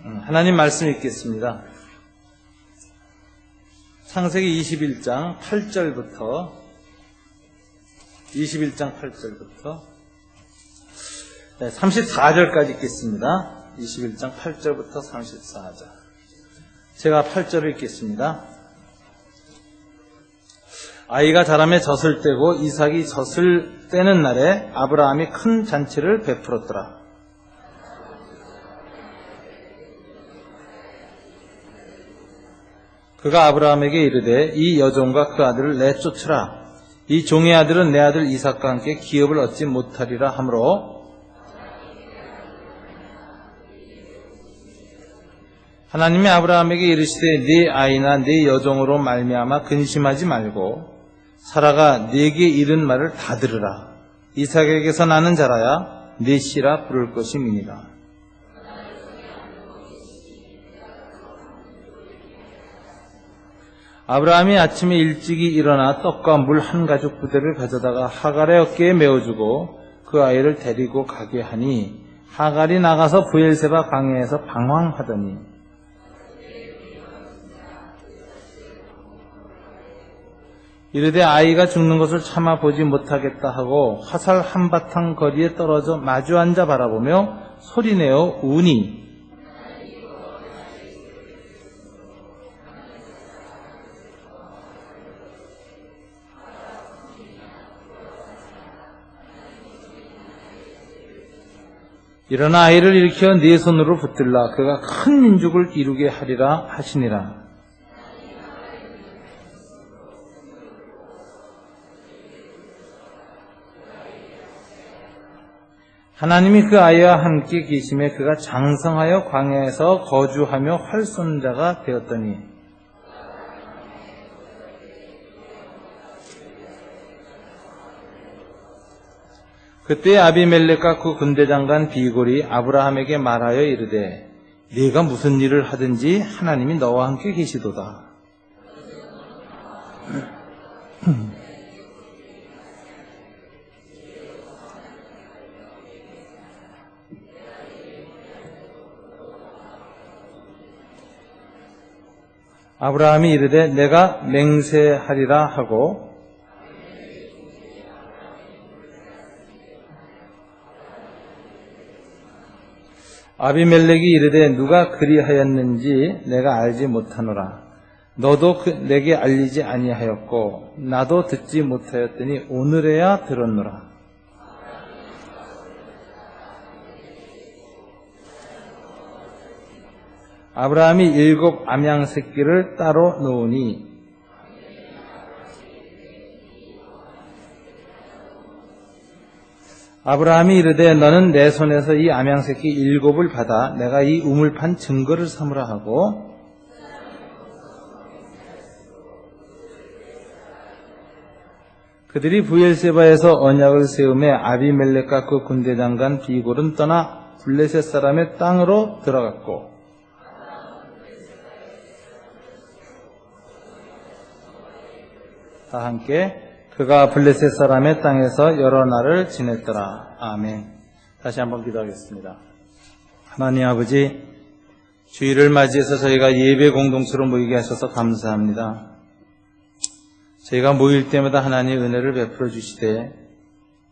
하나님 말씀 읽겠습니다. 창세기 21장 8절부터 34절까지 읽겠습니다. 21장 8절부터 34절. 제가 8절을 읽겠습니다. 아이가 자라매 젖을 떼고 이삭이 젖을 떼는 날에 아브라함이 큰 잔치를 베풀었더라. 그가 아브라함에게 이르되 이 여종과 그 아들을 내쫓으라. 이 종의 아들은 내 아들 이삭과 함께 기업을 얻지 못하리라 하므로 하나님이 아브라함에게 이르시되 네 아이나 네 여종으로 말미암아 근심하지 말고 사라가 네게 이른 말을 다 들으라. 이삭에게서 나는 자라야 네 씨라 부를 것임이니라. 아브라함이 아침에 일찍이 일어나 떡과 물 한 가죽 부대를 가져다가 하갈의 어깨에 메어주고 그 아이를 데리고 가게 하니 하갈이 나가서 브엘세바 광야에서 방황하더니 이르되 아이가 죽는 것을 참아 보지 못하겠다 하고 화살 한바탕 거리에 떨어져 마주 앉아 바라보며 소리내어 우니 일어나 아이를 일으켜 네 손으로 붙들라. 그가 큰 민족을 이루게 하리라 하시니라. 하나님이 그 아이와 함께 계심에 그가 장성하여 광야에서 거주하며 활손자가 되었더니 그때 아비멜렉과 그 군대장관 비골이 아브라함에게 말하여 이르되 네가 무슨 일을 하든지 하나님이 너와 함께 계시도다. 아브라함이 이르되 내가 맹세하리라 하고 아비멜렉이 이르되 누가 그리하였는지 내가 알지 못하노라. 너도 내게 알리지 아니하였고 나도 듣지 못하였더니 오늘에야 들었노라. 아브라함이 7 암양 새끼를 따로 놓으니 아브라함이 이르되 너는 내 손에서 이 암양새끼 7을 받아 내가 이 우물판 증거를 삼으라 하고 그들이 브엘세바에서 언약을 세우매 아비멜렉과 그 군대장관 비골은 떠나 블레셋 사람의 땅으로 들어갔고 다 함께 그가 블레셋 사람의 땅에서 여러 날을 지냈더라. 아멘. 다시 한번 기도하겠습니다. 하나님 아버지, 주일을 맞이해서 저희가 예배 공동체로 모이게 하셔서 감사합니다. 저희가 모일 때마다 하나님의 은혜를 베풀어 주시되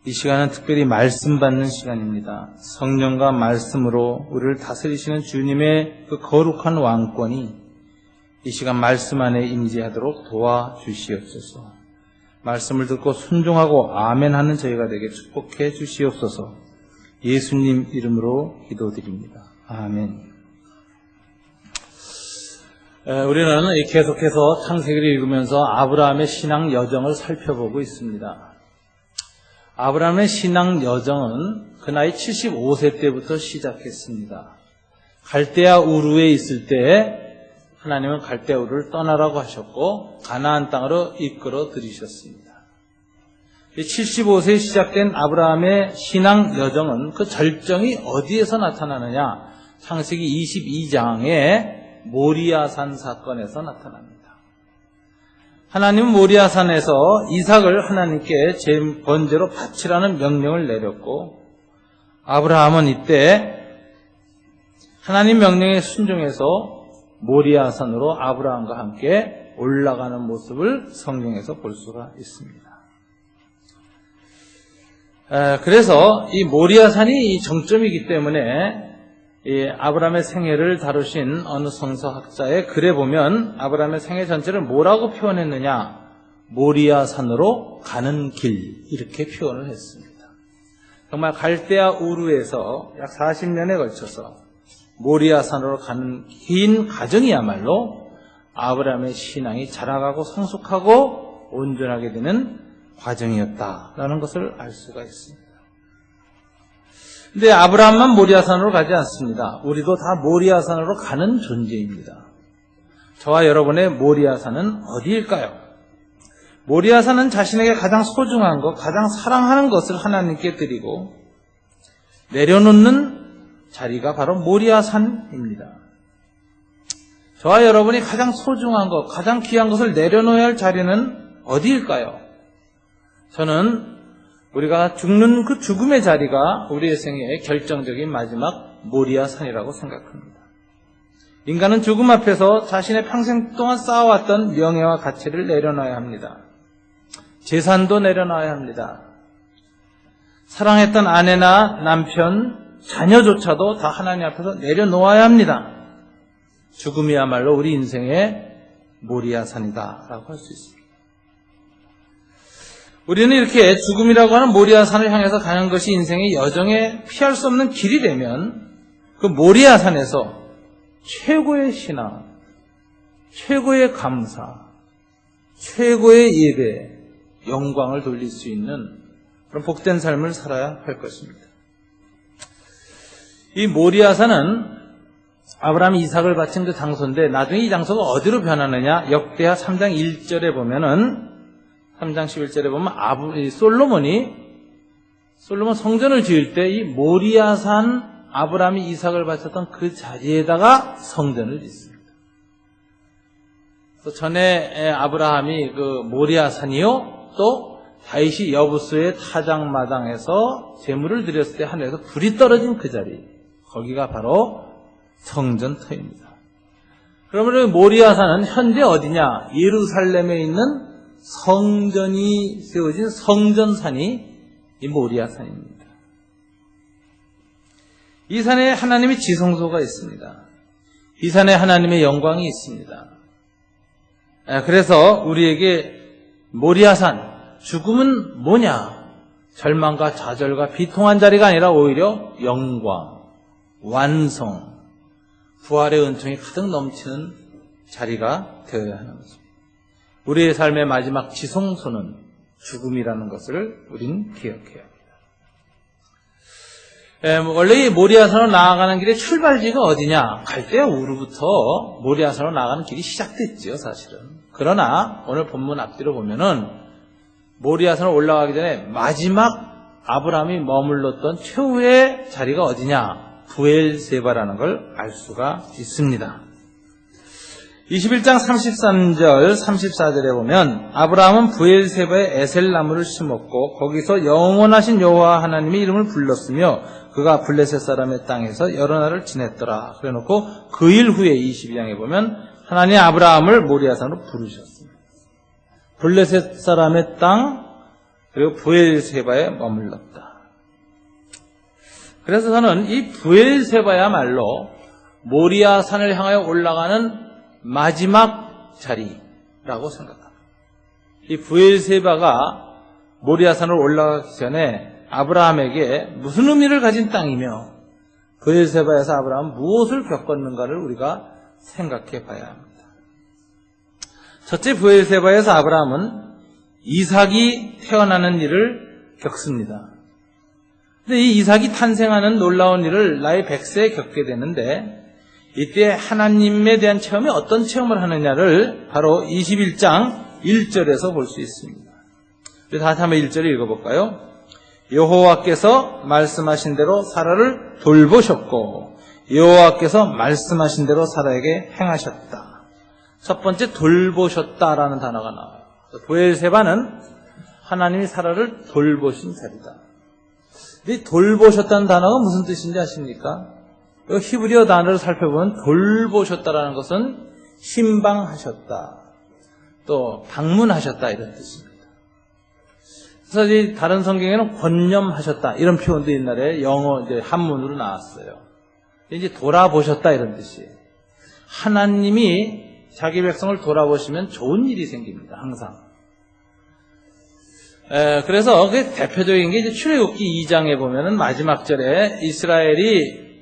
이 시간은 특별히 말씀 받는 시간입니다. 성령과 말씀으로 우리를 다스리시는 주님의 그 거룩한 왕권이 이 시간 말씀 안에 임재하도록 도와주시옵소서. 말씀을 듣고 순종하고 아멘하는 저희가 되게 축복해 주시옵소서. 예수님 이름으로 기도드립니다. 아멘. 우리는 계속해서 창세기를 읽으면서 아브라함의 신앙 여정을 살펴보고 있습니다. 아브라함의 신앙 여정은 그 나이 75세 때부터 시작했습니다. 갈대아 우르에 있을 때 하나님은 갈대아 우르를 떠나라고 하셨고 가나안 땅으로 이끌어 들이셨습니다. 75세에 시작된 아브라함의 신앙 여정은 그 절정이 어디에서 나타나느냐? 창세기 22장에 모리아산 사건에서 나타납니다. 하나님은 모리아산에서 이삭을 하나님께 번제로 바치라는 명령을 내렸고 아브라함은 이때 하나님 명령에 순종해서 모리아산으로 아브라함과 함께 올라가는 모습을 성경에서 볼 수가 있습니다. 그래서 이 모리아산이 정점이기 때문에 이 아브라함의 생애를 다루신 어느 성서학자의 글에 보면 아브라함의 생애 전체를 뭐라고 표현했느냐, 모리아산으로 가는 길, 이렇게 표현을 했습니다. 정말 갈대아 우르에서 약 40년에 걸쳐서 모리아산으로 가는 긴 과정이야말로 아브라함의 신앙이 자라가고 성숙하고 온전하게 되는 과정이었다라는 것을 알 수가 있습니다. 근데 아브라함만 모리아산으로 가지 않습니다. 우리도 다 모리아산으로 가는 존재입니다. 저와 여러분의 모리아산은 어디일까요? 모리아산은 자신에게 가장 소중한 것, 가장 사랑하는 것을 하나님께 드리고 내려놓는 자리가 바로 모리아산입니다. 저와 여러분이 가장 소중한 것, 가장 귀한 것을 내려놓아야 할 자리는 어디일까요? 저는 우리가 죽는 그 죽음의 자리가 우리의 생애의 결정적인 마지막 모리아산이라고 생각합니다. 인간은 죽음 앞에서 자신의 평생 동안 쌓아왔던 명예와 가치를 내려놔야 합니다. 재산도 내려놔야 합니다. 사랑했던 아내나 남편, 자녀조차도 다 하나님 앞에서 내려놓아야 합니다. 죽음이야말로 우리 인생의 모리아산이다라고 할 수 있습니다. 우리는 이렇게 죽음이라고 하는 모리아산을 향해서 가는 것이 인생의 여정에 피할 수 없는 길이 되면 그 모리아산에서 최고의 신앙, 최고의 감사, 최고의 예배, 영광을 돌릴 수 있는 그런 복된 삶을 살아야 할 것입니다. 이 모리아산은 아브라함이 이삭을 바친 그 장소인데 나중에 이 장소가 어디로 변하느냐, 역대하 3장 1절에 보면은 3장 11절에 보면 솔로몬 성전을 지을 때 이 모리아산 아브라함이 이삭을 바쳤던 그 자리에다가 성전을 짓습니다. 또 전에 아브라함이 그 모리아산이요, 또 다윗이 여부수의 타작마당에서 제물을 드렸을 때 하늘에서 불이 떨어진 그 자리, 거기가 바로 성전터입니다. 그러면 모리아산은 현재 어디냐? 예루살렘에 있는 성전이 세워진 성전산이 이 모리아산입니다. 이 산에 하나님의 지성소가 있습니다. 이 산에 하나님의 영광이 있습니다. 그래서 우리에게 모리아산, 죽음은 뭐냐? 절망과 좌절과 비통한 자리가 아니라 오히려 영광, 완성, 부활의 은총이 가득 넘치는 자리가 되어야 하는 것입니다. 우리의 삶의 마지막 지성소는 죽음이라는 것을 우린 기억해야 합니다. 원래 이 모리아산으로 나아가는 길의 출발지가 어디냐? 갈대아 우르부터 모리아산으로 나아가는 길이 시작됐죠, 사실은. 그러나 오늘 본문 앞뒤로 보면은 모리아산으로 올라가기 전에 마지막 아브라함이 머물렀던 최후의 자리가 어디냐? 부엘세바라는 걸 알 수가 있습니다. 21장 33절 34절에 보면 아브라함은 부엘세바에 에셀나무를 심었고 거기서 영원하신 여호와 하나님의 이름을 불렀으며 그가 블레셋 사람의 땅에서 여러 날을 지냈더라. 그래놓고 그 일 후에 22장에 보면 하나님이 아브라함을 모리아산으로 부르셨습니다. 블레셋 사람의 땅 그리고 부엘세바에 머물렀다. 그래서 저는 이 부엘세바야말로 모리아산을 향하여 올라가는 마지막 자리라고 생각합니다. 이 부엘세바가 모리아산으로 올라가기 전에 아브라함에게 무슨 의미를 가진 땅이며 부엘세바에서 아브라함은 무엇을 겪었는가를 우리가 생각해 봐야 합니다. 첫째, 부엘세바에서 아브라함은 이삭이 태어나는 일을 겪습니다. 근데 이 이삭이 탄생하는 놀라운 일을 나이 100세에 겪게 되는데 이때 하나님에 대한 체험이 어떤 체험을 하느냐를 바로 21장 1절에서 볼 수 있습니다. 다시 한번 1절을 읽어볼까요? 여호와께서 말씀하신 대로 사라를 돌보셨고 여호와께서 말씀하신 대로 사라에게 행하셨다. 첫 번째, 돌보셨다라는 단어가 나와요. 부엘세바는 하나님이 사라를 돌보신 자리다. 이 돌보셨다는 단어가 무슨 뜻인지 아십니까? 히브리어 단어를 살펴보면 돌보셨다라는 것은 신방하셨다, 또 방문하셨다 이런 뜻입니다. 그래서 이 다른 성경에는 권념하셨다 이런 표현도 옛날에 영어 이제 한문으로 나왔어요. 이제 돌아보셨다 이런 뜻이에요. 하나님이 자기 백성을 돌아보시면 좋은 일이 생깁니다. 항상. 그래서 그 대표적인 게 이제 출애굽기 2장에 보면은 마지막 절에 이스라엘이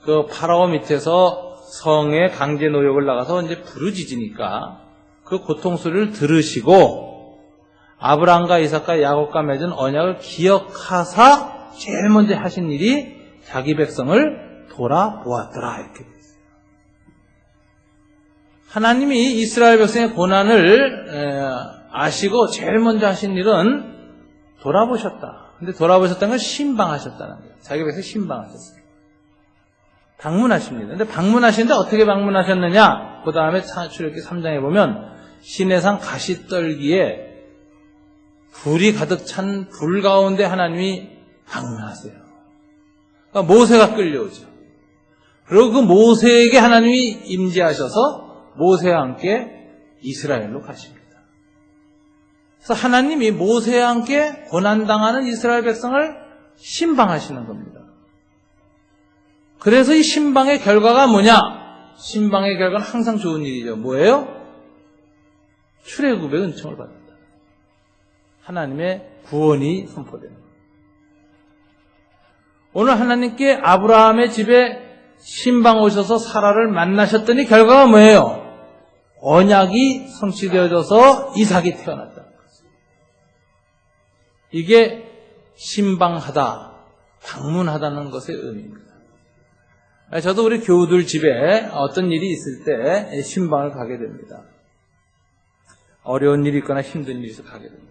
그 파라오 밑에서 성에 강제 노역을 나가서 이제 부르짖으니까 그 고통 소리를 들으시고 아브라함과 이삭과 야곱과 맺은 언약을 기억하사 제일 먼저 하신 일이 자기 백성을 돌아보았더라 이렇게 됐어요. 하나님이 이스라엘 백성의 고난을 아시고 제일 먼저 하신 일은 돌아보셨다. 근데 돌아보셨다는 건 신방하셨다는 거예요. 자기 백성 신방하셨어요. 방문하십니다. 근데 방문하시는데 어떻게 방문하셨느냐? 그 다음에 출애굽기 3장에 보면 시내산 가시떨기에 불이 가득 찬 불 가운데 하나님이 방문하세요. 그러니까 모세가 끌려오죠. 그리고 그 모세에게 하나님이 임재하셔서 모세와 함께 이스라엘로 가십니다. 그래서 하나님이 모세와 함께 고난당하는 이스라엘 백성을 신방하시는 겁니다. 그래서 이 신방의 결과가 뭐냐? 신방의 결과는 항상 좋은 일이죠. 뭐예요? 출애굽의 은총을 받는다. 하나님의 구원이 선포되는 겁니다. 오늘 하나님께 아브라함의 집에 신방 오셔서 사라를 만나셨더니 결과가 뭐예요? 언약이 성취되어져서 이삭이 태어났다는 거죠. 이게 신방하다, 방문하다는 것의 의미입니다. 저도 우리 교우들 집에 어떤 일이 있을 때 신방을 가게 됩니다. 어려운 일이 있거나 힘든 일이 있어서 가게 됩니다.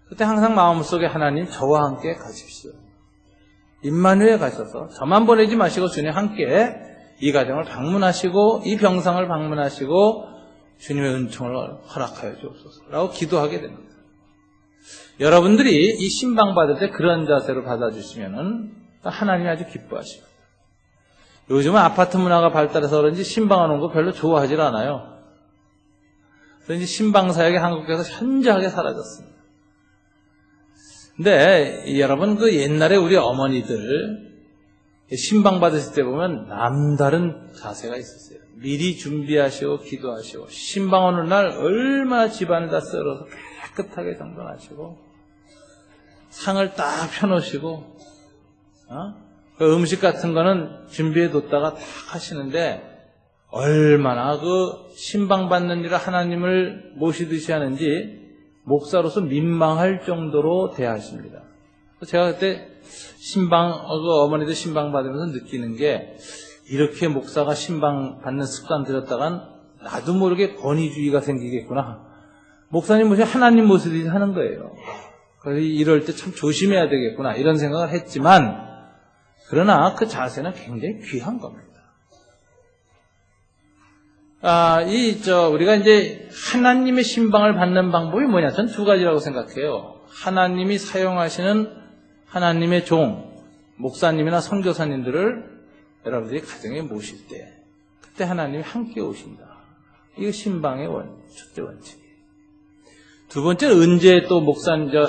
그때 항상 마음속에 하나님 저와 함께 가십시오. 임마누엘 가셔서 저만 보내지 마시고 주님 함께 이 가정을 방문하시고 이 병상을 방문하시고 주님의 은총을 허락하여 주옵소서 라고 기도하게 됩니다. 여러분들이 이 신방 받을 때 그런 자세로 받아주시면 하나님이 아주 기뻐하십니다. 요즘은 아파트 문화가 발달해서 그런지 신방하는 거 별로 좋아하질 않아요. 그런지 신방 사역이 한국에서 현저하게 사라졌습니다. 근데 여러분 그 옛날에 우리 어머니들 신방 받으실 때 보면 남다른 자세가 있었어요. 미리 준비하시고 기도하시고 신방 오는 날 얼마나 집안을 다 썰어서 깨끗하게 정돈하시고 상을 딱 펴놓으시고 그 음식 같은 거는 준비해 뒀다가 딱 하시는데 얼마나 그 신방 받는 일을 하나님을 모시듯이 하는지 목사로서 민망할 정도로 대하십니다. 제가 그때 어머니들 신방 받으면서 느끼는 게 이렇게 목사가 신방 받는 습관 들였다간 나도 모르게 권위주의가 생기겠구나. 목사님 모시 하나님 모시듯이 하는 거예요. 그래서 이럴 때 참 조심해야 되겠구나 이런 생각을 했지만 그러나 그 자세는 굉장히 귀한 겁니다. 우리가 이제 하나님의 신방을 받는 방법이 뭐냐? 전 두 가지라고 생각해요. 하나님이 사용하시는 하나님의 종, 목사님이나 선교사님들을 여러분들이 가정에 모실 때, 그때 하나님이 함께 오신다. 이거 신방의 첫째 원칙이에요. 두 번째는 언제 또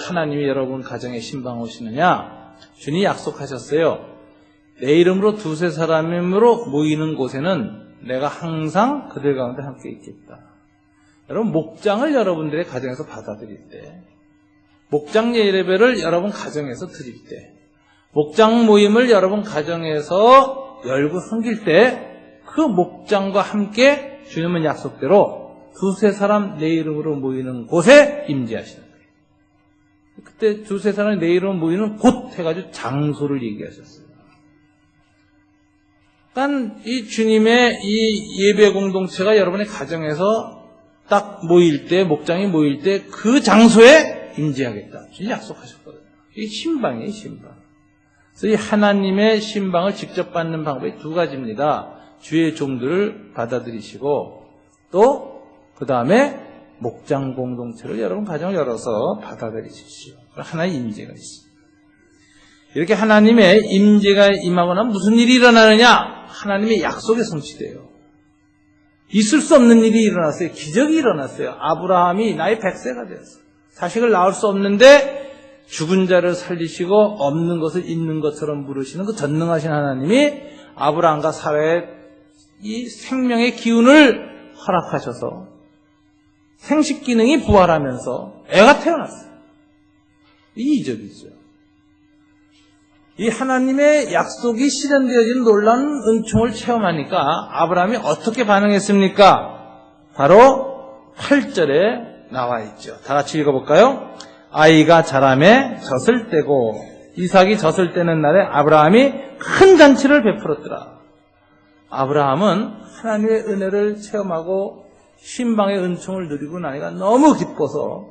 하나님이 여러분 가정에 신방 오시느냐? 주님이 약속하셨어요. 내 이름으로 두세 사람으로 모이는 곳에는 내가 항상 그들 가운데 함께 있겠다. 여러분 목장을 여러분들의 가정에서 받아들일 때, 목장 예배를 여러분 가정에서 드릴 때, 목장 모임을 여러분 가정에서 열고 섬길 때 그 목장과 함께 주님은 약속대로 두세 사람 내 이름으로 모이는 곳에 임재하시는 거예요. 그때 두세 사람이 내 이름으로 모이는 곳 해가지고 장소를 얘기하셨어요. 그러니까 이 주님의 이 예배 공동체가 여러분의 가정에서 딱 모일 때, 목장이 모일 때 그 장소에 임재하겠다. 주님 약속하셨거든요. 이게 신방이에요, 신방. 그래서 이 하나님의 신방을 직접 받는 방법이 두 가지입니다. 주의 종들을 받아들이시고 또 그 다음에 목장 공동체를 여러분 가정을 열어서 받아들이십시오. 하나의 임재가 있습니다. 이렇게 하나님의 임재가 임하고 나면 무슨 일이 일어나느냐? 하나님의 약속이 성취돼요. 있을 수 없는 일이 일어났어요. 기적이 일어났어요. 아브라함이 나이 100세가 되었어요. 자식을 낳을 수 없는데 죽은 자를 살리시고 없는 것을 있는 것처럼 부르시는 그 전능하신 하나님이 아브라함과 사라의 이 생명의 기운을 허락하셔서 생식 기능이 부활하면서 애가 태어났어요. 이 이적이죠. 이 하나님의 약속이 실현되어진 놀라운 은총을 체험하니까 아브라함이 어떻게 반응했습니까? 바로 8절에 나와 있죠. 다 같이 읽어볼까요? 아이가 자라매 젖을 떼고 이삭이 젖을 떼는 날에 아브라함이 큰 잔치를 베풀었더라. 아브라함은 하나님의 은혜를 체험하고 신방의 은총을 누리고 나니까 너무 기뻐서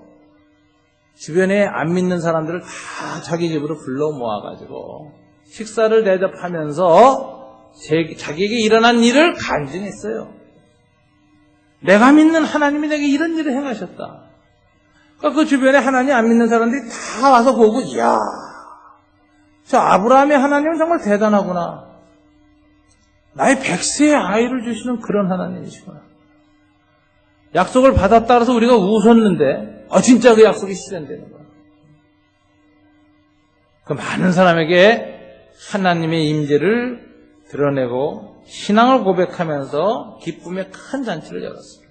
주변에 안 믿는 사람들을 다 자기 집으로 불러 모아가지고 식사를 대접하면서 자기에게 일어난 일을 간증했어요. 내가 믿는 하나님이 내게 이런 일을 행하셨다. 그러니까 그 주변에 하나님 안 믿는 사람들이 다 와서 보고, 이야, 저 아브라함의 하나님은 정말 대단하구나. 나의 100세의 아이를 주시는 그런 하나님이시구나. 약속을 받았다 그래서 우리가 웃었는데 진짜 그 약속이 실현되는 거야. 그 많은 사람에게 하나님의 임재를 드러내고 신앙을 고백하면서 기쁨의 큰 잔치를 열었습니다.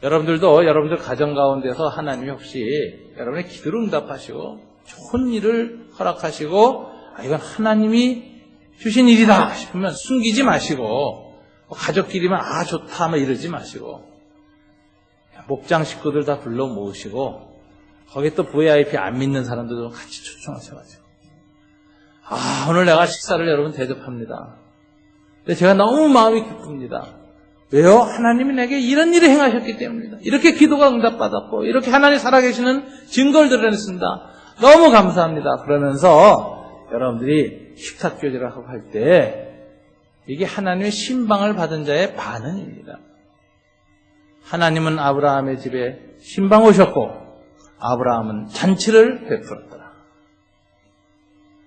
여러분들도 여러분들 가정 가운데서 하나님이 혹시 여러분의 기도를 응답하시고 좋은 일을 허락하시고 이건 하나님이 주신 일이다 싶으면 숨기지 마시고 가족끼리만 좋다 이러지 마시고 목장 식구들 다 불러 모으시고 거기 또 VIP 안 믿는 사람들도 같이 초청하셔가지고 오늘 내가 식사를 여러분 대접합니다. 근데 제가 너무 마음이 기쁩니다. 왜요? 하나님이 내게 이런 일을 행하셨기 때문입니다. 이렇게 기도가 응답받았고 이렇게 하나님 살아계시는 증거를 드러냈습니다. 너무 감사합니다. 그러면서 여러분들이 식사교제를 하고 할 때 이게 하나님의 신방을 받은 자의 반응입니다. 하나님은 아브라함의 집에 신방 오셨고 아브라함은 잔치를 베풀었더라.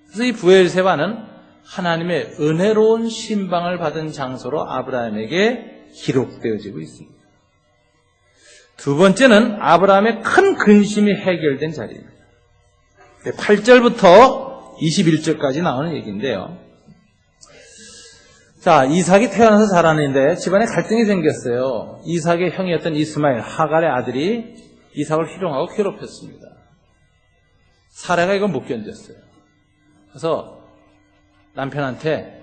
그래서 이 부엘세바는 하나님의 은혜로운 신방을 받은 장소로 아브라함에게 기록되어지고 있습니다. 두 번째는 아브라함의 큰 근심이 해결된 자리입니다. 8절부터 21절까지 나오는 얘기인데요. 자, 이삭이 태어나서 자라는데 집안에 갈등이 생겼어요. 이삭의 형이었던 이스마엘, 하갈의 아들이 이삭을 희롱하고 괴롭혔습니다. 사라가 이걸 못 견뎠어요. 그래서 남편한테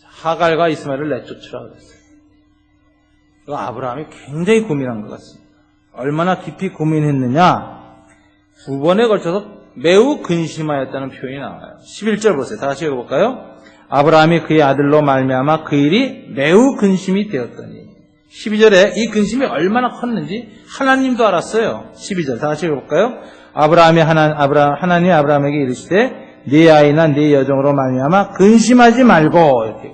하갈과 이스마엘을 내쫓으라 그랬어요. 그거 아브라함이 굉장히 고민한 것 같습니다. 얼마나 깊이 고민했느냐? 2번에 걸쳐서 매우 근심하였다는 표현이 나와요. 11절 보세요. 다 같이 읽어볼까요? 아브라함이 그의 아들로 말미암아 그 일이 매우 근심이 되었더니 12절에 이 근심이 얼마나 컸는지 하나님도 알았어요. 12절 다 같이 읽어볼까요? 하나님이 아브라함에게 이르시되 네 아이나 네 여종으로 말미암아 근심하지 말고 이렇게.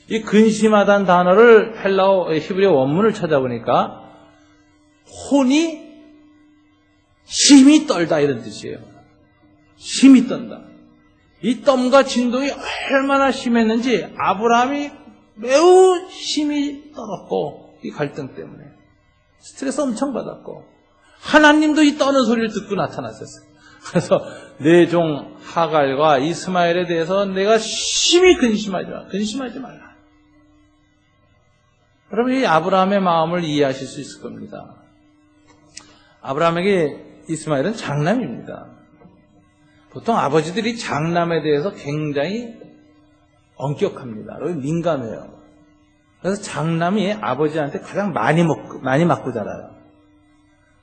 이 근심하다는 단어를 헬라어 히브리어 원문을 찾아보니까 혼이 심히 떨다 이런 뜻이에요. 심히 떤다. 이 땀과 진동이 얼마나 심했는지 아브라함이 매우 심히 떨었고 이 갈등 때문에 스트레스 엄청 받았고 하나님도 이 떠는 소리를 듣고 나타났었어요. 그래서 내 종 하갈과 이스마엘에 대해서 내가 심히 근심하지 말라. 여러분 이 아브라함의 마음을 이해하실 수 있을 겁니다. 아브라함에게 이스마엘은 장남입니다. 보통 아버지들이 장남에 대해서 굉장히 엄격합니다. 그리고 민감해요. 그래서 장남이 아버지한테 가장 많이 맞고 자라요.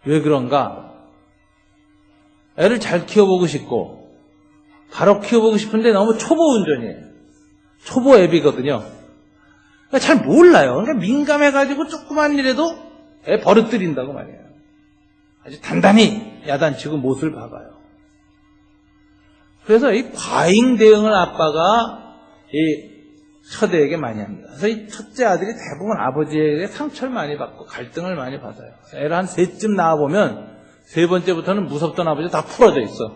왜 그런가? 애를 잘 키워보고 싶고 바로 키워보고 싶은데 너무 초보 운전이에요. 초보 애비거든요. 그러니까 잘 몰라요. 그러니까 민감해가지고 조그만 일에도 애 버릇들인다고 말이에요. 아주 단단히 야단치고 못을 박아요. 그래서 이 과잉 대응을 아빠가 이 첫애에게 많이 합니다. 그래서 이 첫째 아들이 대부분 아버지에게 상처를 많이 받고 갈등을 많이 받아요. 애를 한 3쯤 낳아보면 3번째부터는 무섭던 아버지가 다 풀어져 있어.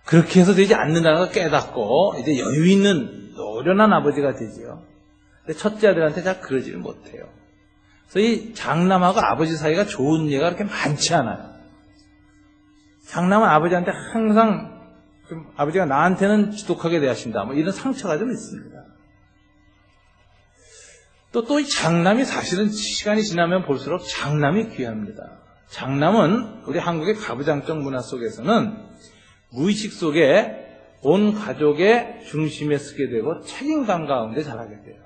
그렇게 해서 되지 않는다는 걸 깨닫고 이제 여유 있는 노련한 아버지가 되지요. 근데 첫째 아들한테 잘 그러지를 못해요. 그래서 이 장남하고 아버지 사이가 좋은 예가 그렇게 많지 않아요. 장남은 아버지한테 항상 좀 아버지가 나한테는 지독하게 대하신다, 뭐 이런 상처가 좀 있습니다. 또 이 장남이 사실은 시간이 지나면 볼수록 장남이 귀합니다. 장남은 우리 한국의 가부장적 문화 속에서는 무의식 속에 온 가족의 중심에 서게 되고 책임감 가운데 자라게 돼요.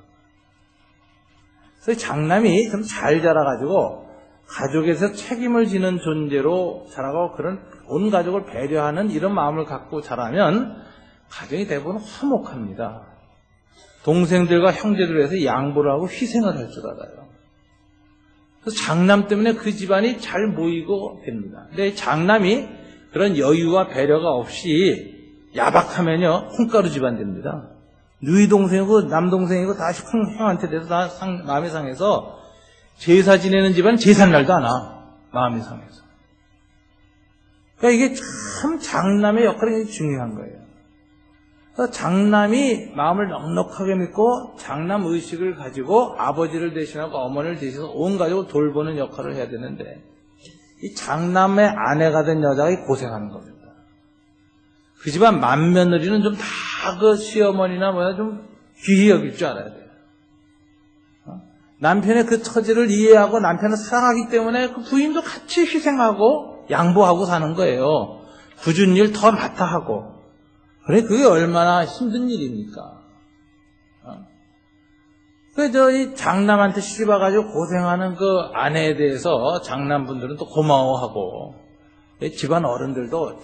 그래서 장남이 좀 잘 자라가지고 가족에서 책임을 지는 존재로 자라고 그런 온 가족을 배려하는 이런 마음을 갖고 자라면 가정이 대부분 화목합니다. 동생들과 형제들을 위해서 양보를 하고 희생을 할 줄 알아요. 그래서 장남 때문에 그 집안이 잘 모이고 됩니다. 근데 장남이 그런 여유와 배려가 없이 야박하면요, 콩가루 집안 됩니다. 누이 동생이고 남동생이고 다 형한테 대해서 다 마음이 상해서 제사 지내는 집안은 제삿날도 안 와. 마음이 상해서. 그러니까 이게 참 장남의 역할이 굉장히 중요한 거예요. 그래서 장남이 마음을 넉넉하게 믿고 장남 의식을 가지고 아버지를 대신하고 어머니를 대신해서 온 가족을 돌보는 역할을 해야 되는데 이 장남의 아내가 된 여자가 고생하는 겁니다. 그 집안 맏며느리는 좀 다 그 시어머니나 뭐야 좀 귀히 여길 줄 알아야 돼요. 남편의 그 처지를 이해하고 남편을 사랑하기 때문에 그 부인도 같이 희생하고 양보하고 사는 거예요. 굳은 일 더 맡아 하고. 그래, 그게 얼마나 힘든 일입니까? 그래서 이 장남한테 시집와가지고 고생하는 그 아내에 대해서 장남분들은 또 고마워하고, 집안 어른들도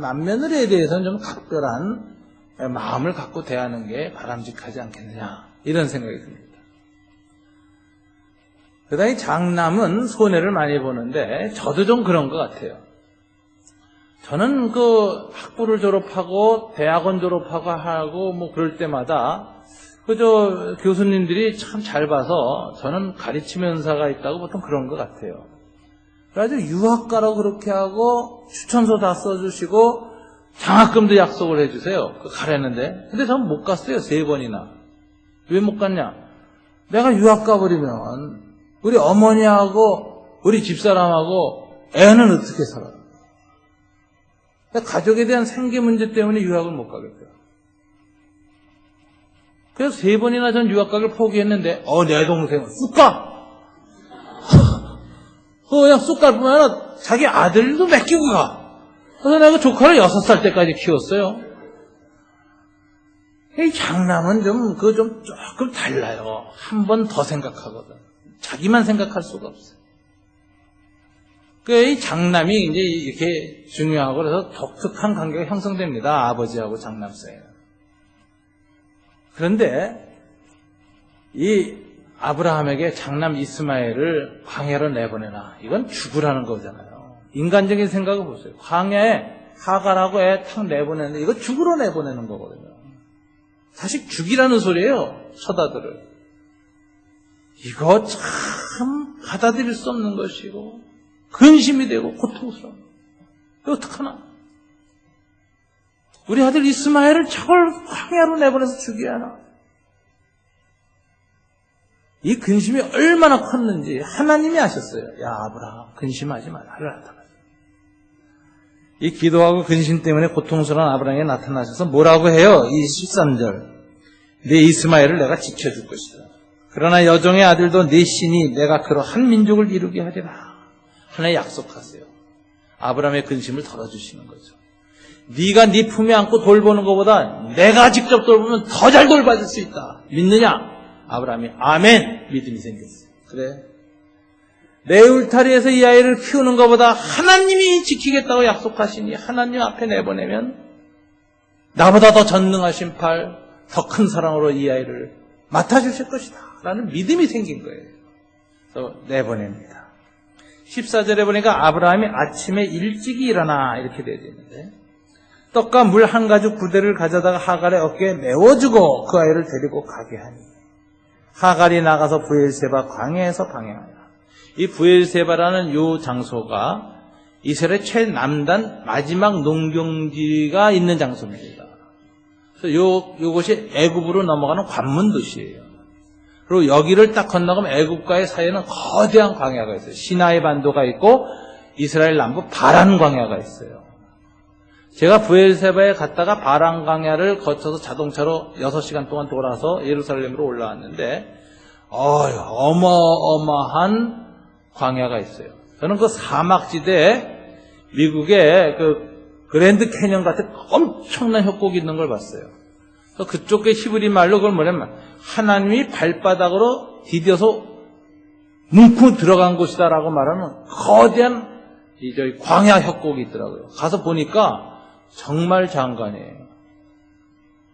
맏며느리에 대해서는 좀 각별한 마음을 갖고 대하는 게 바람직하지 않겠느냐, 이런 생각이 듭니다. 그다음에 장남은 손해를 많이 보는데 저도 좀 그런 것 같아요. 저는 그 학부를 졸업하고 대학원 졸업하고 하고 뭐 그럴 때마다 그저 교수님들이 참 잘 봐서 저는 가르침 연사가 있다고 보통 그런 것 같아요. 그래가지고 유학가라고 그렇게 하고 추천서 다 써주시고 장학금도 약속을 해주세요. 가라는데. 근데 저는 못 갔어요. 3번이나. 왜 못 갔냐? 내가 유학 가버리면 우리 어머니하고 우리 집사람하고 애는 어떻게 살아요? 가족에 대한 생계 문제 때문에 유학을 못 가겠어요. 그래서 3번이나 전 유학 가기를 포기했는데 내 동생은 쑥 가! 그냥 쑥 갈 뿐만 아니라 자기 아들도 맡기고 가. 그래서 내가 조카를 6살 때까지 키웠어요. 이 장남은 조금 달라요. 한 번 더 생각하거든. 자기만 생각할 수가 없어요. 이 장남이 이제 이렇게 중요하고 그래서 독특한 관계가 형성됩니다. 아버지하고 장남 사이에. 그런데 이 아브라함에게 장남 이스마엘을 광야로 내보내나, 이건 죽으라는 거잖아요. 인간적인 생각을 보세요. 광야에 하갈하고 애 탁 내보내는데 이거 죽으러 내보내는 거거든요. 사실 죽이라는 소리예요. 처다들을. 이거 참 받아들일 수 없는 것이고 근심이 되고 고통스러워. 이거 어떡하나? 우리 아들 이스마엘을 저걸 광야로 내보내서 죽여야 하나? 이 근심이 얼마나 컸는지 하나님이 아셨어요. 야, 아브라함, 근심하지 말라. 이 기도하고 근심 때문에 고통스러운 아브라함에게 나타나셔서 뭐라고 해요? 이 13절. 내 이스마엘을 내가 지켜줄 것이다. 그러나 여종의 아들도 내 신이 내가 그로 한 민족을 이루게 하리라. 하나님 약속하세요. 아브라함의 근심을 덜어주시는 거죠. 네가 네 품에 안고 돌보는 것보다 내가 직접 돌보면 더 잘 돌봐줄 수 있다. 믿느냐? 아브라함이 아멘! 믿음이 생겼어요. 그래. 내 울타리에서 이 아이를 키우는 것보다 하나님이 지키겠다고 약속하시니 하나님 앞에 내보내면 나보다 더 전능하신 팔, 더 큰 사랑으로 이 아이를 맡아주실 것이다 라는 믿음이 생긴 거예요. 그래서 내보냅니다. 14절에 보니까 아브라함이 아침에 일찍이 일어나 이렇게 되어 있는데, 떡과 물 한 가죽 부대를 가져다가 하갈의 어깨에 메워주고 그 아이를 데리고 가게 하니 하갈이 나가서 브엘세바 광야에서 방향하여. 이 브엘세바라는 요 장소가 이스라엘 최남단 마지막 농경지가 있는 장소입니다. 그래서 요것이 애굽으로 넘어가는 관문 도시예요. 그리고 여기를 딱 건너가면 애굽과의 사이에는 거대한 광야가 있어요. 시나이 반도가 있고 이스라엘 남부 바란 광야가 있어요. 제가 부엘세바에 갔다가 바란 광야를 거쳐서 자동차로 6시간 동안 돌아서 예루살렘으로 올라왔는데 어마어마한 광야가 있어요. 저는 그 사막지대에 미국의 그 그랜드 캐년 같은 엄청난 협곡이 있는 걸 봤어요. 그래서 그쪽의 히브리 말로 그걸 뭐냐면 하나님이 발바닥으로 디뎌서 뭉쿵 들어간 곳이다라고 말하는 거대한 저희 광야 협곡이 있더라고요. 가서 보니까 정말 장관이에요.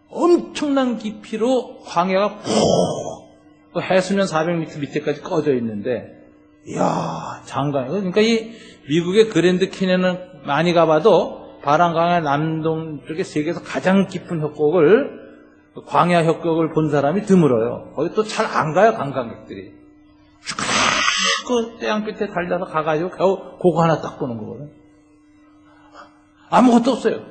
엄청난 깊이로 광야가 푹 해수면 400m 밑에까지 꺼져 있는데 이야 장관이에요. 그러니까 이 미국의 그랜드 캐년은 많이 가봐도 바란광야 남동쪽에 세계에서 가장 깊은 협곡을 광야 협곡을 본 사람이 드물어요. 거기 또 잘 안 가요 관광객들이. 그 태양빛에 달려서 가가지고 겨우 그거 하나 딱 보는 거거든. 아무것도 없어요.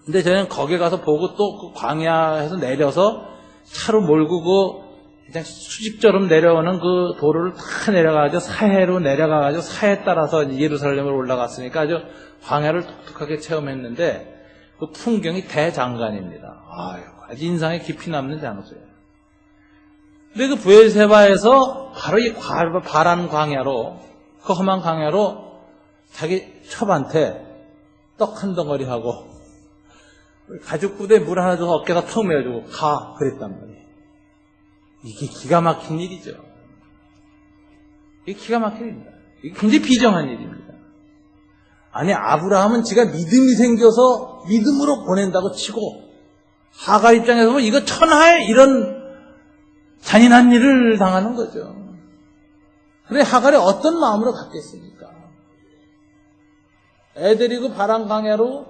근데 저는 거기 가서 보고 또 그 광야에서 내려서 차로 몰고 그 그냥 수직처럼 내려오는 그 도로를 다 내려가가지고 사해로 내려가가지고 사해 따라서 예루살렘으로 올라갔으니까 아주 광야를 독특하게 체험했는데 그 풍경이 대장관입니다. 아주 인상에 깊이 남는 장소예요. 근데 그 부엘세바에서 바로 이 바란 광야로 그 험한 광야로 자기 첩한테 떡 한 덩어리 하고 가죽 부대에 물 하나 줘서 어깨가 턱 메어주고 가 그랬단 말이에요. 이게 기가 막힌 일이죠. 이게 기가 막힌 일입니다. 이게 굉장히 비정한 일입니다. 아니 아브라함은 지가 믿음이 생겨서 믿음으로 보낸다고 치고 하갈 입장에서 보면 이거 천하의 이런 잔인한 일을 당하는 거죠. 그래 하갈이 어떤 마음으로 갔겠습니까? 애 데리고 바란 광야로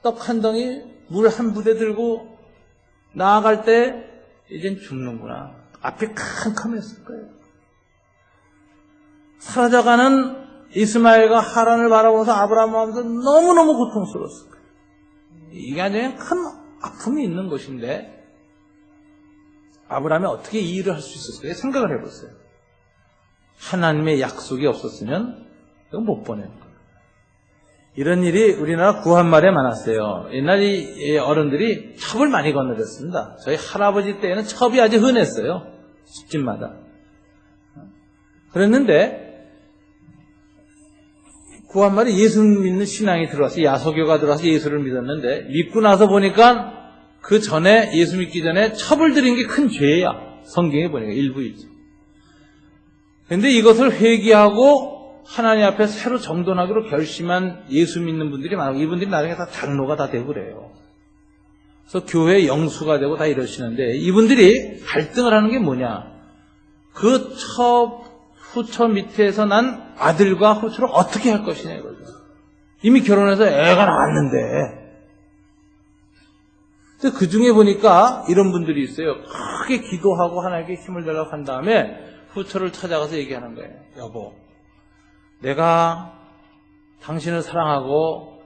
떡 한 덩이 물 한 부대 들고 나아갈 때 이젠 죽는구나. 앞이 캄캄했을 거예요. 사라져가는 이스마엘과 하란을 바라보면서 아브라함 마음도 너무너무 고통스러웠을 거예요. 이게 아주 큰 아픔이 있는 것인데 아브라함이 어떻게 이 일을 할 수 있었을까요? 생각을 해보세요. 하나님의 약속이 없었으면 이건 못 보내는 거예요. 이런 일이 우리나라 구한말에 많았어요. 옛날 이 어른들이 첩을 많이 건너렸습니다. 저희 할아버지 때에는 첩이 아주 흔했어요. 집집마다. 그랬는데 구한말에 예수 믿는 신앙이 들어와서 야소교가 들어와서 예수를 믿었는데 믿고 나서 보니까 그 전에 예수 믿기 전에 첩을 들인 게 큰 죄야. 성경에 보니까 일부이죠. 그런데 이것을 회개하고 하나님 앞에 새로 정돈하기로 결심한 예수 믿는 분들이 많아요. 이분들이 나중에 다 장로가 다 되고 그래요. 그래서 교회 영수가 되고 다 이러시는데 이분들이 갈등을 하는 게 뭐냐. 그 후처 밑에서 난 아들과 후처를 어떻게 할 것이냐 이거죠. 이미 결혼해서 애가 나왔는데. 그 중에 보니까 이런 분들이 있어요. 크게 기도하고 하나님께 힘을 달라고 한 다음에 후처를 찾아가서 얘기하는 거예요. 여보, 내가 당신을 사랑하고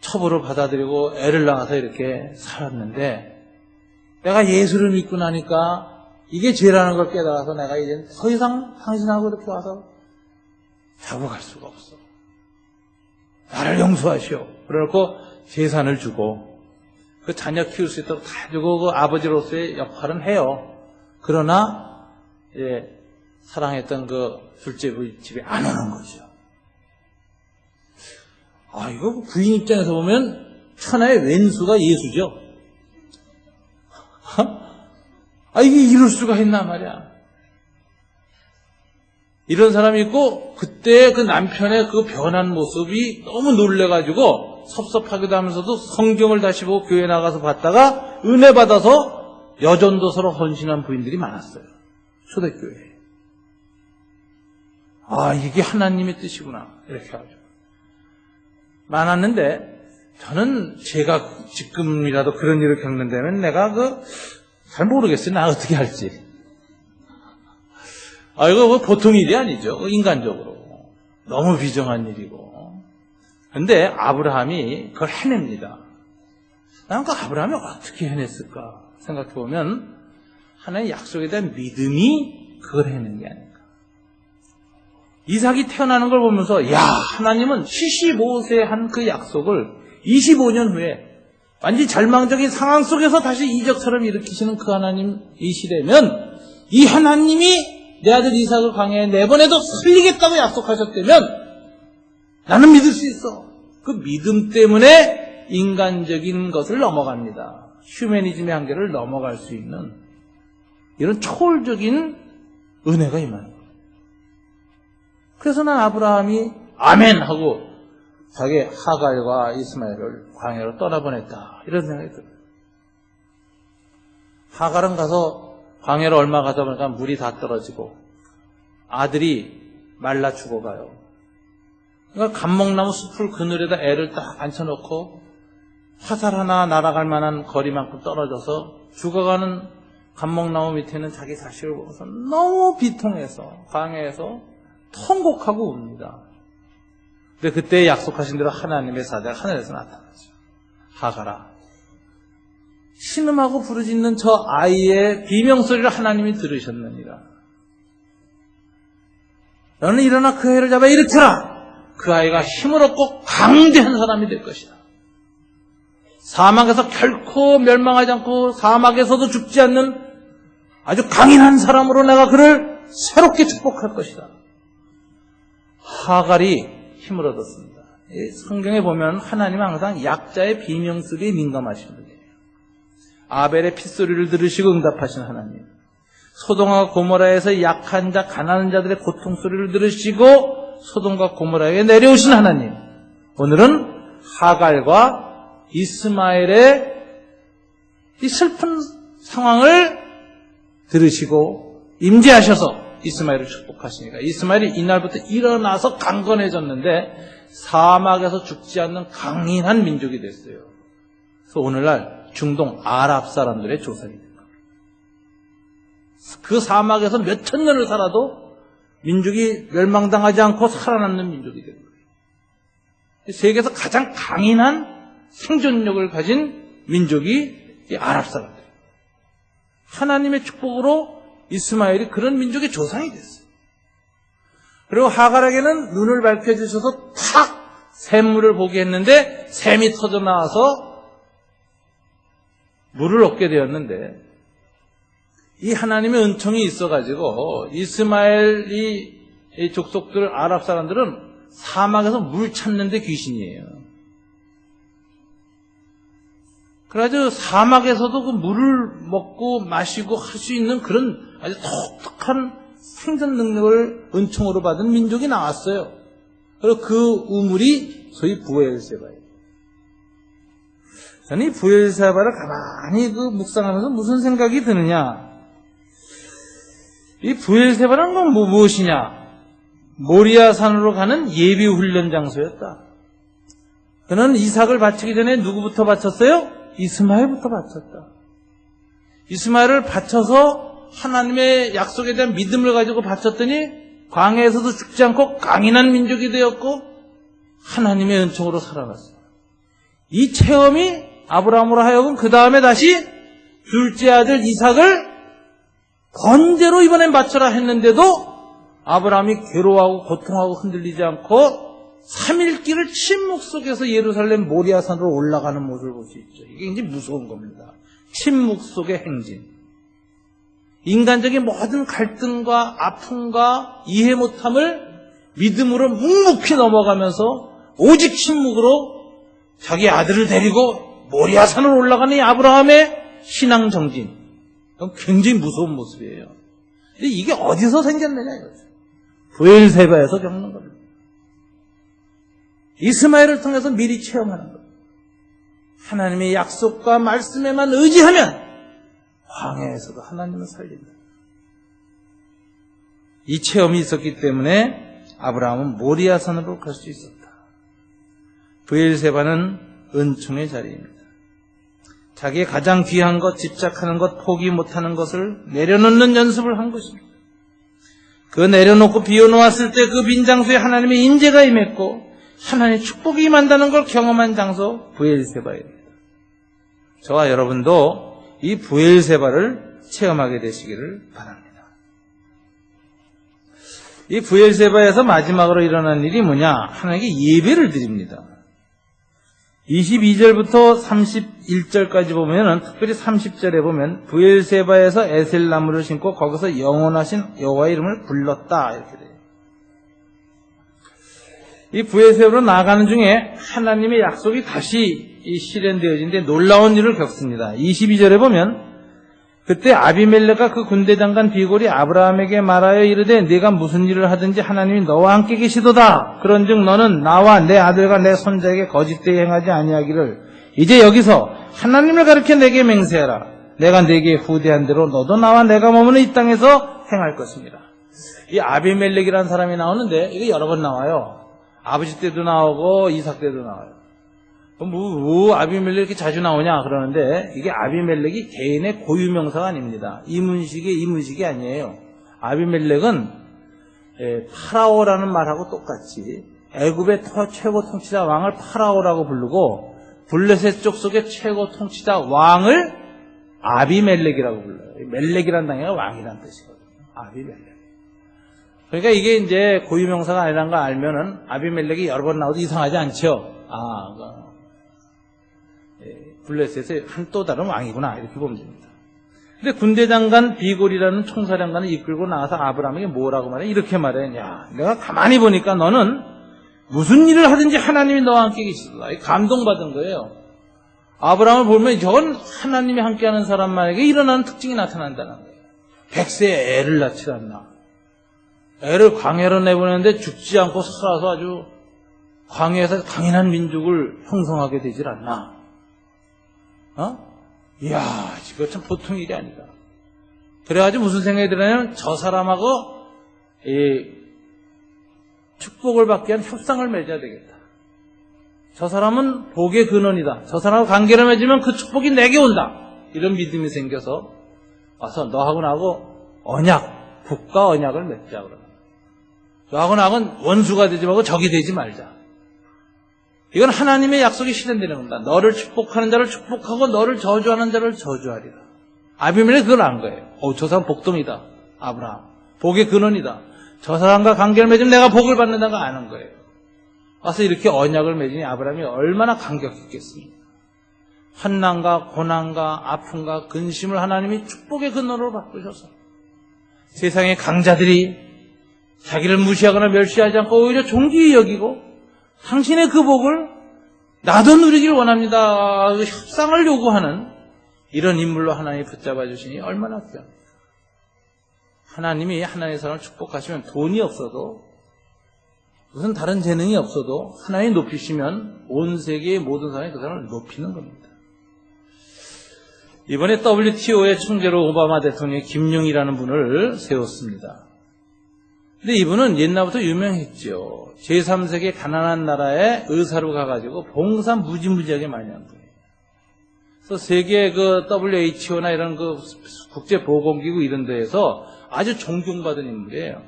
첩으로 받아들이고 애를 낳아서 이렇게 살았는데 내가 예수를 믿고 나니까 이게 죄라는 걸 깨달아서 내가 이제 더 이상 당신하고 이렇게 와서 자고 갈 수가 없어. 나를 용서하시오. 그래놓고 재산을 주고 그 자녀 키울 수 있도록 다 주고 그 아버지로서의 역할은 해요. 그러나 이제 사랑했던 그 둘째 집에 안 오는 거죠. 이거 부인 입장에서 보면 천하의 왼수가 예수죠. 이게 이럴 수가 있나 말이야. 이런 사람이 있고 그때 그 남편의 그 변한 모습이 너무 놀래가지고 섭섭하기도 하면서도 성경을 다시 보고 교회 나가서 봤다가 은혜 받아서 여전도서로 헌신한 부인들이 많았어요. 초대교회에. 이게 하나님의 뜻이구나 이렇게 하죠. 많았는데 저는 제가 지금이라도 그런 일을 겪는다면 내가 잘 모르겠어요. 나 어떻게 할지. 이거 보통 일이 아니죠. 인간적으로 너무 비정한 일이고. 근데 아브라함이 그걸 해냅니다. 난 그 아브라함이 어떻게 해냈을까 생각해보면 하나님의 약속에 대한 믿음이 그걸 해낸 게 아닐까. 이삭이 태어나는 걸 보면서 야, 하나님은 75세에 한 그 약속을 25년 후에 완전히 절망적인 상황 속에서 다시 이적처럼 일으키시는 그 하나님이시라면, 이 하나님이 내 아들 이삭을 광야에 내보내도 살리겠다고 약속하셨다면 나는 믿을 수 있어. 그 믿음 때문에 인간적인 것을 넘어갑니다. 휴머니즘의 한계를 넘어갈 수 있는 이런 초월적인 은혜가 임하는 거예요. 그래서 난 아브라함이 아멘 하고 자기 하갈과 이스마엘을 광야로 떠나보냈다, 이런 생각이 들어요. 하갈은 가서 광야로 얼마 가다 보니까 물이 다 떨어지고 아들이 말라 죽어가요. 그러니까 감목나무 숲을 그늘에다 애를 딱 앉혀놓고 화살 하나 날아갈 만한 거리만큼 떨어져서 죽어가는 감목나무 밑에 있는 자기 자식을 보고서 너무 비통해서 광야에서 통곡하고 웁니다. 근데 그때 약속하신 대로 하나님의 사자가 하늘에서 나타나죠. 하갈아, 신음하고 부르짖는 저 아이의 비명소리를 하나님이 들으셨느니라. 너는 일어나 그 애를 잡아 일으켜라. 그 아이가 힘을 얻고 강대한 사람이 될 것이다. 사막에서 결코 멸망하지 않고 사막에서도 죽지 않는 아주 강인한 사람으로 내가 그를 새롭게 축복할 것이다. 하갈이 힘을 얻었습니다. 성경에 보면 하나님은 항상 약자의 비명소리에 민감하신 분이에요. 아벨의 핏소리를 들으시고 응답하신 하나님, 소돔과 고모라에서 약한 자, 가난한 자들의 고통소리를 들으시고 소돔과 고모라에 내려오신 하나님, 오늘은 하갈과 이스마엘의 이 슬픈 상황을 들으시고 임재하셔서 이스마엘을 축복하시니까 이스마엘이 이날부터 일어나서 강건해졌는데 사막에서 죽지 않는 강인한 민족이 됐어요. 그래서 오늘날 중동 아랍 사람들의 조상이 된 겁니다. 그 사막에서 몇천 년을 살아도 민족이 멸망당하지 않고 살아남는 민족이 된 거예요. 세계에서 가장 강인한 생존력을 가진 민족이 이 아랍 사람들. 하나님의 축복으로 이스마엘이 그런 민족의 조상이 됐어요. 그리고 하갈에게는 눈을 밝혀주셔서 탁 샘물을 보게 했는데 샘이 터져 나와서 물을 얻게 되었는데, 이 하나님의 은총이 있어가지고 이스마엘이 이 족속들 아랍 사람들은 사막에서 물 찾는데 귀신이에요. 그래가지고 사막에서도 그 물을 먹고 마시고 할 수 있는 그런 아주 독특한 생존 능력을 은총으로 받은 민족이 나왔어요. 그리고 그 우물이 소위 부엘세바예요. 저는 이 부엘세바를 가만히 묵상하면서 무슨 생각이 드느냐. 이 부엘세바는 건 무엇이냐. 모리아산으로 가는 예비 훈련 장소였다. 그는 이삭을 바치기 전에 누구부터 바쳤어요? 이스마엘부터 바쳤다. 이스마엘을 바쳐서 하나님의 약속에 대한 믿음을 가지고 바쳤더니 광야에서도 죽지 않고 강인한 민족이 되었고 하나님의 은총으로 살아났어요. 이 체험이 아브라함으로 하여금 그 다음에 다시 둘째 아들 이삭을 번제로 이번엔 바쳐라 했는데도 아브라함이 괴로워하고 고통하고 흔들리지 않고 3일 길을 침묵 속에서 예루살렘 모리아산으로 올라가는 모습을 볼 수 있죠. 이게 굉장히 무서운 겁니다. 침묵 속의 행진. 인간적인 모든 갈등과 아픔과 이해 못함을 믿음으로 묵묵히 넘어가면서 오직 침묵으로 자기 아들을 데리고 모리아산으로 올라가는 이 아브라함의 신앙 정진. 굉장히 무서운 모습이에요. 근데 이게 어디서 생겼느냐 이거죠. 부엘세바에서 겪는 겁니다. 이스마엘을 통해서 미리 체험하는 것. 하나님의 약속과 말씀에만 의지하면 광야에서도 하나님은 살린다. 이 체험이 있었기 때문에 아브라함은 모리아산으로 갈 수 있었다. 부엘세바는 은총의 자리입니다. 자기의 가장 귀한 것, 집착하는 것, 포기 못하는 것을 내려놓는 연습을 한 것입니다. 그 내려놓고 비워놓았을 때 그 빈 장소에 하나님의 인재가 임했고 하나님의 축복이 임한다는 걸 경험한 장소 부엘세바입니다. 저와 여러분도 이 브엘세바를 체험하게 되시기를 바랍니다. 이 브엘세바에서 마지막으로 일어난 일이 뭐냐? 하나님께 예배를 드립니다. 22절부터 31절까지 보면은, 특별히 30절에 보면 브엘세바에서 에셀나무를 심고 거기서 영원하신 여호와의 이름을 불렀다 이렇게 돼요. 이 브엘세바로 나아가는 중에 하나님의 약속이 다시 실현되어지는데 놀라운 일을 겪습니다. 22절에 보면 그때 아비멜렉과 그 군대 장관 비골이 아브라함에게 말하여 이르되 네가 무슨 일을 하든지 하나님이 너와 함께 계시도다. 그런즉 너는 나와 내 아들과 내 손자에게 거짓되이 행하지 아니하기를 이제 여기서 하나님을 가리켜 내게 맹세하라. 내가 네게 후대한 대로 너도 나와 내가 머무는 이 땅에서 행할 것입니다. 이 아비멜렉이라는 사람이 나오는데 이게 여러 번 나와요. 아버지 때도 나오고 이삭 때도 나와요. 아비멜렉 이렇게 자주 나오냐 그러는데 이게 아비멜렉이 개인의 고유명사가 아닙니다. 이문식이 아니에요. 아비멜렉은 파라오라는 말하고 똑같이 애굽의 최고 통치자 왕을 파라오라고 부르고 블레셋 족속의 최고 통치자 왕을 아비멜렉이라고 불러요. 멜렉이라는 단어가 왕이라는 뜻이거든요. 아비멜렉. 그러니까 이게 이제 고유명사가 아니라는 걸 알면은 아비멜렉이 여러 번 나와도 이상하지 않죠. 블레셋의 또 다른 왕이구나 이렇게 보면 됩니다. 근데 군대장관 비골이라는 총사령관을 이끌고 나와서 아브라함에게 뭐라고 말해? 이렇게 말해. 야, 내가 가만히 보니까 너는 무슨 일을 하든지 하나님이 너와 함께 계시다. 감동받은 거예요. 아브라함을 보면 저건 하나님이 함께하는 사람만에게 일어나는 특징이 나타난다는 거예요. 100세에 애를 낳지 않나. 애를 광야로 내보내는데 죽지 않고 살아서 아주 광야에서 강인한 민족을 형성하게 되질 않나. 이야, 이거 참 보통 일이 아니다. 그래가지고 무슨 생각이 들냐면 저 사람하고 이 축복을 받기 위한 협상을 맺어야 되겠다. 저 사람은 복의 근원이다. 저 사람하고 관계를 맺으면 그 축복이 내게 온다. 이런 믿음이 생겨서 와서 너하고 나하고 언약, 북과 언약을 맺자 그러는. 너하고 나하고는 원수가 되지 말고 적이 되지 말자. 이건 하나님의 약속이 실현되는 겁니다. 너를 축복하는 자를 축복하고 너를 저주하는 자를 저주하리라. 아비멜렉이 그걸 안 거예요. 저 사람 복동이다. 아브라함. 복의 근원이다. 저 사람과 관계를 맺으면 내가 복을 받는다가 아는 거예요. 와서 이렇게 언약을 맺으니 아브라함이 얼마나 감격했겠습니까? 환난과 고난과 아픔과 근심을 하나님이 축복의 근원으로 바꾸셔서 세상의 강자들이 자기를 무시하거나 멸시하지 않고 오히려 존귀히 여기고 당신의 그 복을 나도 누리길 원합니다. 협상을 요구하는 이런 인물로 하나님이 붙잡아 주시니 얼마나 귀합니까? 하나님이 하나님의 사람을 축복하시면 돈이 없어도 무슨 다른 재능이 없어도 하나님이 높이시면 온 세계의 모든 사람이 그 사람을 높이는 겁니다. 이번에 WTO의 총재로 오바마 대통령이 김용이라는 분을 세웠습니다. 근데 이분은 옛날부터 유명했죠. 제3세계 가난한 나라에 의사로 가가지고 봉사 무지무지하게 많이 한 거예요. 그래서 세계 그 WHO나 이런 그 국제보건기구 이런 데에서 아주 존경받은 인물이에요.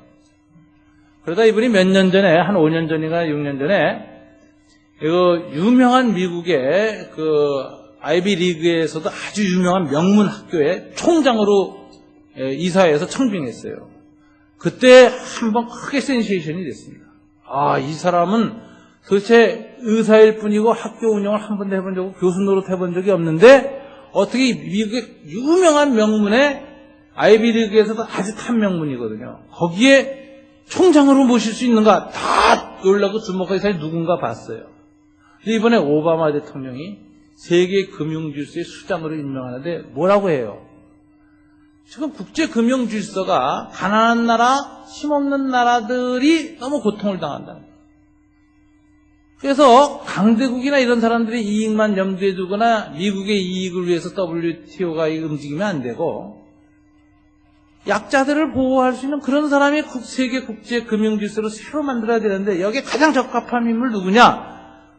그러다 이분이 몇 년 전에, 한 5년 전인가 6년 전에, 그 유명한 미국의 그 아이비리그에서도 아주 유명한 명문 학교의 총장으로 이사회에서 청빙했어요. 그때 한번 크게 센세이션이 됐습니다. 이 사람은 도대체 의사일 뿐이고 학교 운영을 한 번도 해본 적 없고 교수 노릇 해본 적이 없는데 어떻게 미국의 유명한 명문의 아이비리그에서도 아주 탑 명문이거든요. 거기에 총장으로 모실 수 있는가 다 놀라고 주목하기 사이 누군가 봤어요. 이번에 오바마 대통령이 세계 금융질서의 수장으로 임명하는데 뭐라고 해요? 지금 국제금융질서가 가난한 나라, 힘없는 나라들이 너무 고통을 당한다. 그래서 강대국이나 이런 사람들이 이익만 염두에 두거나 미국의 이익을 위해서 WTO가 움직이면 안 되고 약자들을 보호할 수 있는 그런 사람이 세계 국제금융질서를 새로 만들어야 되는데 여기에 가장 적합한 인물 누구냐?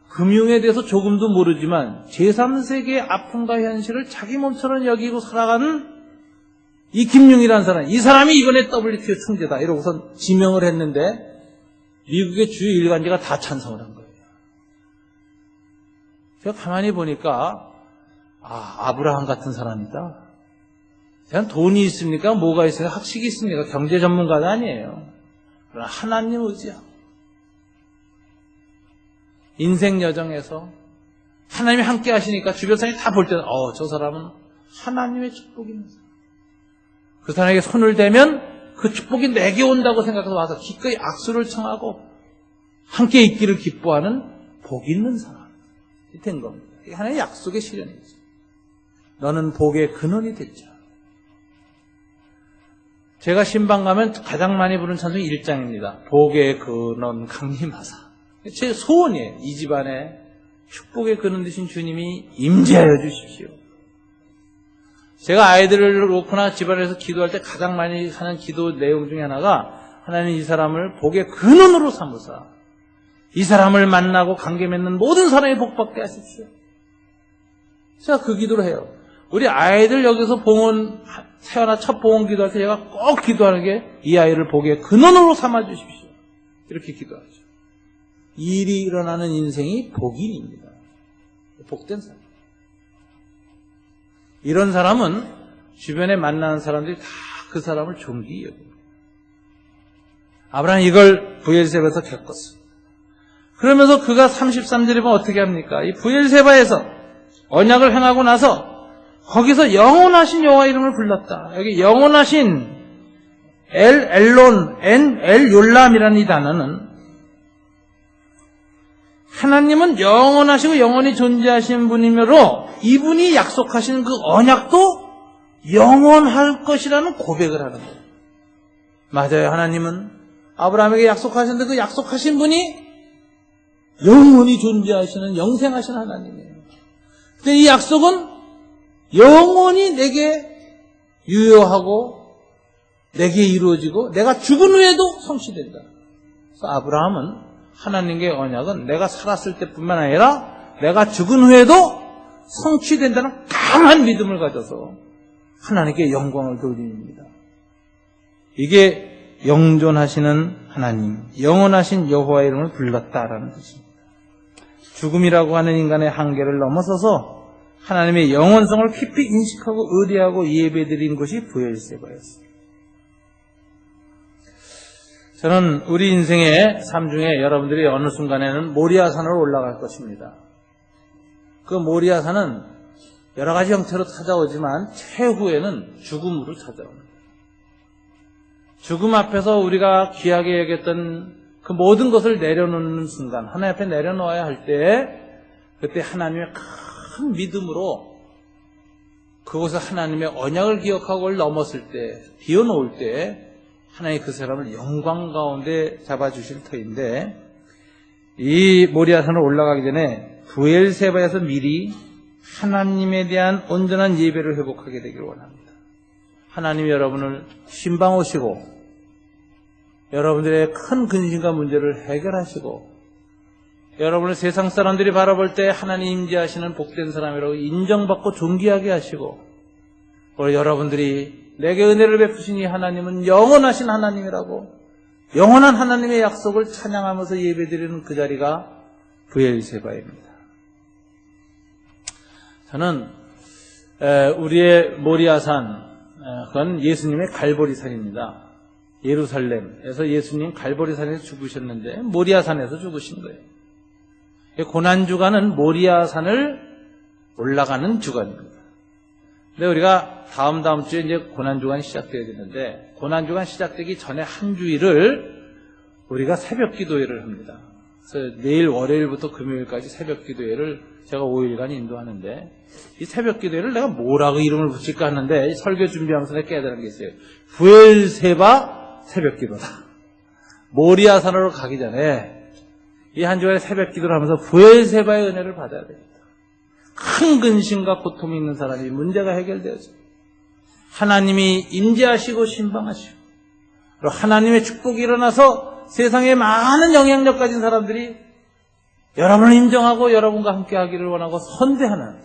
금융에 대해서 조금도 모르지만 제3세계의 아픔과 현실을 자기 몸처럼 여기고 살아가는 이 김용이라는 사람, 이 사람이 이번에 WTO 총재다 이러고선 지명을 했는데 미국의 주요 일간지가 다 찬성을 한 거예요. 제가 가만히 보니까 아브라함 같은 사람이다. 그냥 돈이 있습니까? 뭐가 있어요? 학식이 있습니까? 경제 전문가도 아니에요. 그러나 하나님 의지하고 인생 여정에서 하나님이 함께 하시니까 주변 사람이 다 볼 때는 저 사람은 하나님의 축복이 있는 사람. 그 사람에게 손을 대면 그 축복이 내게 온다고 생각해서 와서 기꺼이 악수를 청하고 함께 있기를 기뻐하는 복 있는 사람이 된 겁니다. 이게 하나님의 약속의 실현이죠. 너는 복의 근원이 됐죠. 제가 신방 가면 가장 많이 부르는 찬송이 1장입니다. 복의 근원 강림하사. 제 소원이에요. 이 집안에 축복의 근원 되신 주님이 임재하여 주십시오. 제가 아이들을 놓거나 집안에서 기도할 때 가장 많이 하는 기도 내용 중에 하나가 하나님 이 사람을 복의 근원으로 삼으사 이 사람을 만나고 관계 맺는 모든 사람이 복받게 하십시오. 제가 그 기도를 해요. 우리 아이들 여기서 봉헌 태어나 첫 봉헌 기도할 때 제가 꼭 기도하는 게 이 아이를 복의 근원으로 삼아 주십시오. 이렇게 기도하죠. 일이 일어나는 인생이 복인입니다. 복된 사람. 이런 사람은 주변에 만나는 사람들이 다 그 사람을 존귀히 여깁니다. 아브라함이 이걸 브엘세바에서 겪었습니다. 그러면서 그가 33절에 보면 어떻게 합니까? 이 브엘세바에서 언약을 행하고 나서 거기서 영원하신 여호와 이름을 불렀다. 여기 영원하신 엘yor람이라는 이 단어는 하나님은 영원하시고 영원히 존재하신 분이므로 이분이 약속하신 그 언약도 영원할 것이라는 고백을 하는 거예요. 맞아요. 하나님은 아브라함에게 약속하셨는데 그 약속하신 분이 영원히 존재하시는 영생하신 하나님이에요. 근데 이 약속은 영원히 내게 유효하고 내게 이루어지고 내가 죽은 후에도 성취된다. 그래서 아브라함은 하나님의 언약은 내가 살았을 때뿐만 아니라 내가 죽은 후에도 성취된다는 강한 믿음을 가져서 하나님께 영광을 돌립니다. 이게 영존하시는 하나님, 영원하신 여호와 이름을 불렀다라는 뜻입니다. 죽음이라고 하는 인간의 한계를 넘어서서 하나님의 영원성을 깊이 인식하고 의뢰하고 예배드린 것이 브엘세바였습니다. 저는 우리 인생의 삶 중에 여러분들이 어느 순간에는 모리아산으로 올라갈 것입니다. 그 모리아산은 여러 가지 형태로 찾아오지만 최후에는 죽음으로 찾아옵니다. 죽음 앞에서 우리가 귀하게 여겼던 그 모든 것을 내려놓는 순간, 하나님 앞에 내려놓아야 할 때, 그때 하나님의 큰 믿음으로 그곳에 하나님의 언약을 기억하고 그걸 넘었을 때, 비워놓을 때, 하나님이 그 사람을 영광 가운데 잡아주실 터인데, 이 모리아산으로 올라가기 전에 브엘세바에서 미리 하나님에 대한 온전한 예배를 회복하게 되기를 원합니다. 하나님이 여러분을 신방 오시고 여러분들의 큰 근심과 문제를 해결하시고 여러분을 세상 사람들이 바라볼 때 하나님 임재하시는 복된 사람이라고 인정받고 존귀하게 하시고 그리고 여러분들이 내게 은혜를 베푸신 이 하나님은 영원하신 하나님이라고 영원한 하나님의 약속을 찬양하면서 예배드리는 그 자리가 브엘세바입니다. 저는 우리의 모리아산, 그건 예수님의 갈보리산입니다. 예루살렘에서 예수님 갈보리산에서 죽으셨는데 모리아산에서 죽으신 거예요. 고난주간은 모리아산을 올라가는 주간입니다. 근데 우리가 다음 주에 이제 고난주간이 시작되어야 되는데 고난주간 시작되기 전에 한 주일을 우리가 새벽 기도회를 합니다. 그래서 내일 월요일부터 금요일까지 새벽 기도회를 제가 5일간 인도하는데 이 새벽 기도회를 내가 뭐라고 이름을 붙일까 하는데 설교 준비하면서 내가 깨달은 게 있어요. 브엘세바 새벽 기도다. 모리아산으로 가기 전에 이 한 주간의 새벽 기도를 하면서 브엘세바의 은혜를 받아야 됩니다. 큰 근심과 고통이 있는 사람이 문제가 해결되어져 하나님이 임재하시고 신방하시고 그리고 하나님의 축복이 일어나서 세상에 많은 영향력 가진 사람들이 여러분을 인정하고 여러분과 함께 하기를 원하고 선대하는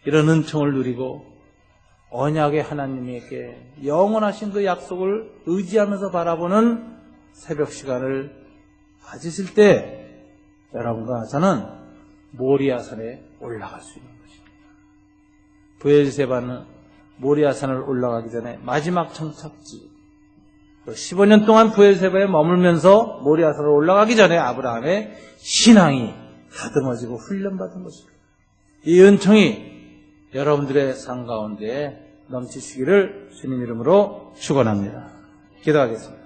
이런 은총을 누리고 언약의 하나님에게 영원하신 그 약속을 의지하면서 바라보는 새벽 시간을 가지실 때 여러분과 저는 모리아산에 올라갈 수 있는 것입니다. 브엘세바는 모리아산을 올라가기 전에 마지막 정착지, 15년 동안 브엘세바에 머물면서 모리아산을 올라가기 전에 아브라함의 신앙이 다듬어지고 훈련받은 것입니다. 이 은총이 여러분들의 삶 가운데 넘치시기를 주님 이름으로 축원합니다. 기도하겠습니다.